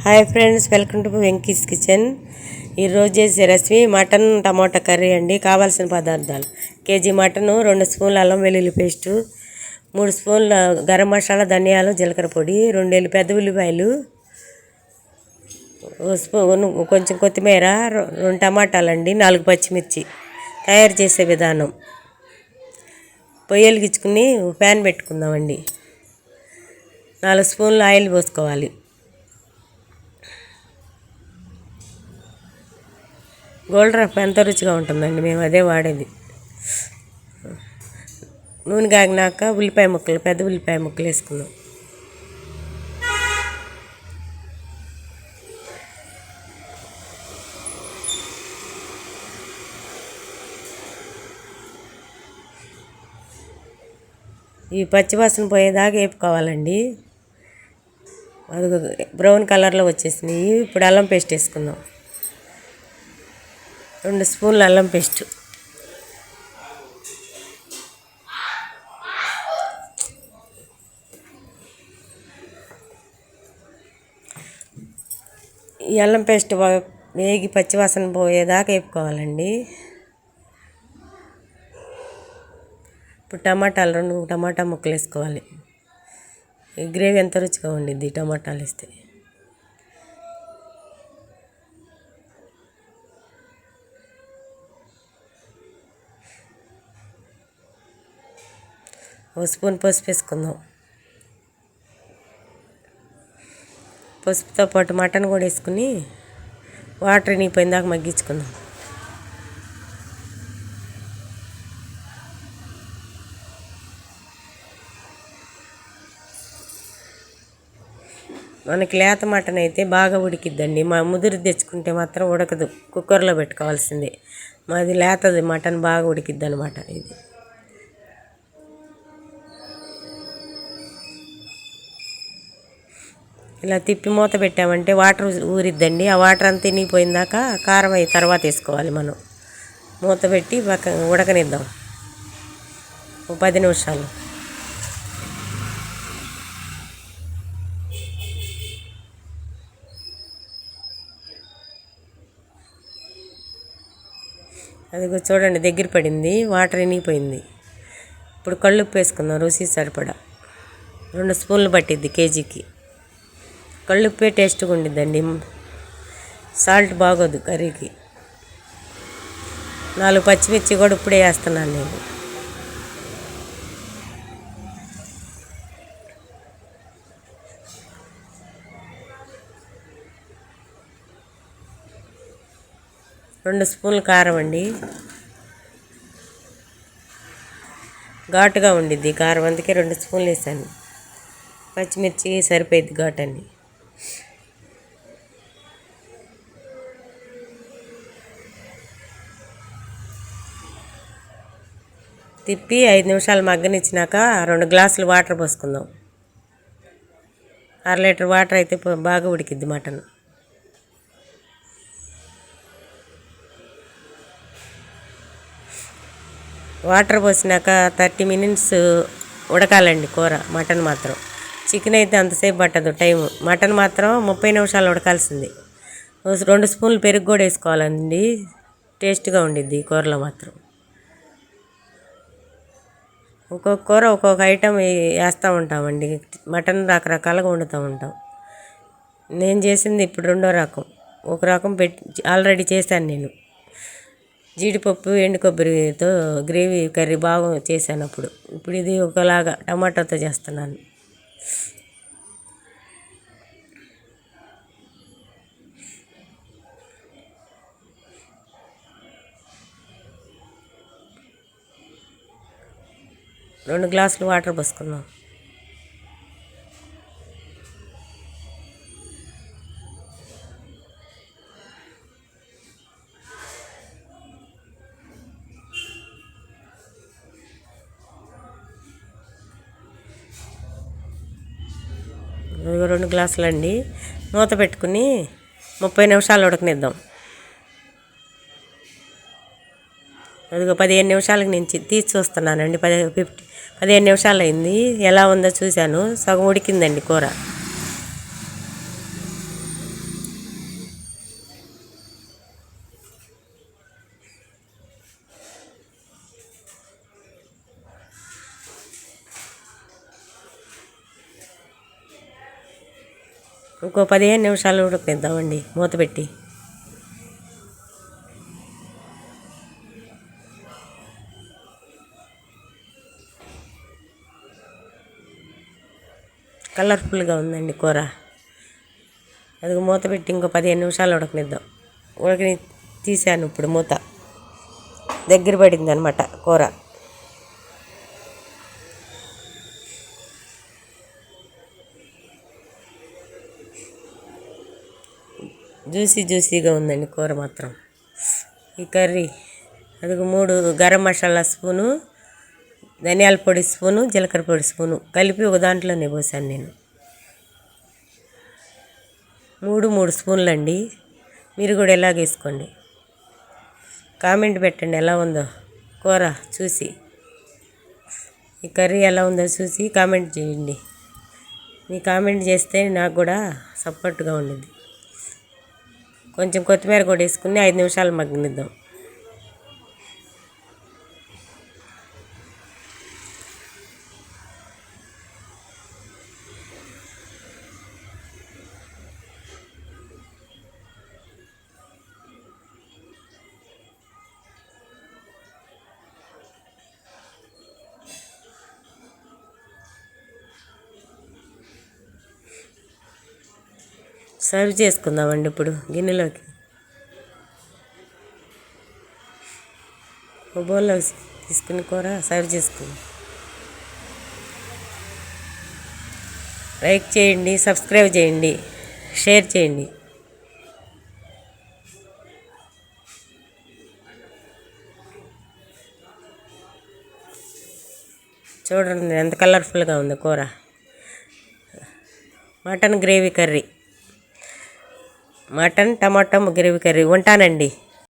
Hi friends, welcome to Venky's kitchen. ఈరోజు చేసే recipe mutton టమాటా curry అండి. కావాల్సిన పదార్థాలు: కేజీ మటను, 2 స్పూన్ల అల్లం వెల్లుల్లి పేస్టు, 3 స్పూన్ల గరం మసాలా, ధనియాలు, జీలకర్ర పొడి, 2 పెద్ద ఉల్లిపాయలు, స్పూన్ కొంచెం కొత్తిమీర, 2 టమాటాలండి, 4 పచ్చిమిర్చి. తయారు చేసే విధానం: పొయ్యి వెలిగించుకుని ప్యాన్ పెట్టుకుందామండి. 4 స్పూన్ల ఆయిల్ పోసుకోవాలి. గోల్డ్ రఫ్ ఎంత రుచిగా ఉంటుందండి, మేము అదే వాడేది. నూనె కాగినాక ఉల్లిపాయ ముక్కలు, పెద్ద ఉల్లిపాయ ముక్కలు వేసుకుందాం. ఈ పచ్చివాసన పోయేదాకా వేపుకోవాలండి. అది బ్రౌన్ కలర్లో వచ్చేసినాయి. ఇప్పుడు అల్లం పేస్ట్ వేసుకుందాం. 2 స్పూన్ల అల్లం పేస్ట్, ఈ అల్లం పేస్ట్ వేగి పచ్చివాసన పోయేదాకా వేపుకోవాలండి. ఇప్పుడు టమాటాలు 2 టమాటా ముక్కలు వేసుకోవాలి. ఈ గ్రేవీ ఎంత రుచిగా ఉండిద్ది టమాటాలు వేస్తే. ఒక స్పూన్ పసుపు వేసుకుందాం. పసుపుతో పాటు మటన్ కూడా వేసుకుని వాటర్ నిండిపోయిందాక మగ్గించుకుందాం. మనకి లేత మటన్ అయితే బాగా ఉడికిద్దండి. మా ముదురు తెచ్చుకుంటే మాత్రం ఉడకదు, కుక్కర్లో పెట్టుకోవాల్సిందే. మాది లేతది మటన్, బాగా ఉడికిద్ది అనమాట. ఇది ఇలా తిప్పి మూత పెట్టామంటే వాటర్ ఊరిద్దండి. ఆ వాటర్ అంతా తినిగిపోయిందాక కారం అయి తర్వాత వేసుకోవాలి. మనం మూత పెట్టి ఉడకనిద్దాం ఒక 10 నిమిషాలు. అది చూడండి, దగ్గర పడింది, వాటర్ ఎనిగిపోయింది. ఇప్పుడు కళ్ళుప్పు వేసుకుందాం రుచి సరిపడా. 2 స్పూన్లు పట్టిద్ది కేజీకి. కళ్ళుప్పే టేస్ట్గా ఉండిద్దండి, సాల్ట్ బాగోదు కర్రీకి. 4 పచ్చిమిర్చి కూడా ఇప్పుడే వేస్తున్నాను నేను. రెండు స్పూన్లు కారం అండి, ఘాటుగా ఉండిద్ది కారం, అందుకే 2 స్పూన్లు వేసాను. పచ్చిమిర్చి సరిపోయింది ఘాటు అండి. తిప్పి 5 నిమిషాలు మగ్గనిచ్చినాక 2 గ్లాసులు వాటర్ పోసుకుందాం. 1/2 లీటర్ వాటర్ అయితే బాగా ఉడికిద్ది మటన్. వాటర్ పోసినాక 30 మినిట్స్ ఉడకాలండి కూర. మటన్ మాత్రం, చికెన్ అయితే అంతసేపు పట్టదు టైము. మటన్ మాత్రం 30 నిమిషాలు ఉడకాల్సింది. 2 స్పూన్లు పెరుగు కూడా వేసుకోవాలండి, టేస్ట్గా ఉండిద్ది ఈ కూరలో మాత్రం. ఒక్కొక్క కూర ఒక్కొక్క ఐటెం వేస్తూ ఉంటామండి. మటన్ రకరకాలుగా వండుతూ ఉంటాం. నేను చేసింది ఇప్పుడు 2వ రకం. ఒక రకం ఆల్రెడీ చేశాను నేను. జీడిపప్పు, ఎండు కొబ్బరితో గ్రేవీ కర్రీ బాగా చేశాను అప్పుడు. ఇప్పుడు ఇది ఒకలాగా టమాటాతో చేస్తున్నాను. రెండు గ్లాసులు వాటర్ పోసుకుందాం. ఇదిగో 2 గ్లాసులు అండి. మూత పెట్టుకుని 30 నిమిషాలు ఉడకనిద్దాం. అదిగో 15 నిమిషాలకు నేను తీసి చూస్తున్నానండి. 15 నిమిషాలు అయింది. ఎలా ఉందో చూశాను. సగం ఉడికిందండి కూర. ఇంకో 15 నిమిషాలు ఉడకనిద్దామండి మూత పెట్టి. కలర్ఫుల్గా ఉందండి కూర. అది మూత పెట్టి ఇంకో 15 నిమిషాలు ఉడకనిద్దాం. ఉడకని తీసాను ఇప్పుడు మూత. దగ్గర పడింది అనమాట కూర. జ్యూసీగా ఉందండి కూర మాత్రం. ఈ కర్రీ అది 3 గరం మసాలా స్పూను, ధనియాల పొడి స్పూను, జీలకర్ర పొడి స్పూను కలిపి ఒక దాంట్లోనే పోసాను నేను. 3 స్పూన్లు అండి. మీరు కూడా ఎలాగ వేసుకోండి. కామెంట్ పెట్టండి ఎలా ఉందో కూర చూసి. ఈ కర్రీ ఎలా ఉందో చూసి కామెంట్ చేయండి. మీ కామెంట్ చేస్తే నాకు కూడా సపోర్ట్గా ఉండిద్ది. కొంచెం కొత్తిమీర కూడా వేసుకుని 5 నిమిషాలు మగ్గనిద్దాం. సర్వ్ చేసుకుందామండి ఇప్పుడు గిన్నెలోకి. ఒక బౌల్లో తీసుకుని కూర సర్వ్ చేసుకుందాం. లైక్ చేయండి, సబ్స్క్రైబ్ చేయండి, షేర్ చేయండి. చూడండి ఎంత కలర్ఫుల్గా ఉంది కూర. మటన్ గ్రేవీ కర్రీ, మటన్ టమాటా గ్రేవీ కర్రీ. ఉంటానండి.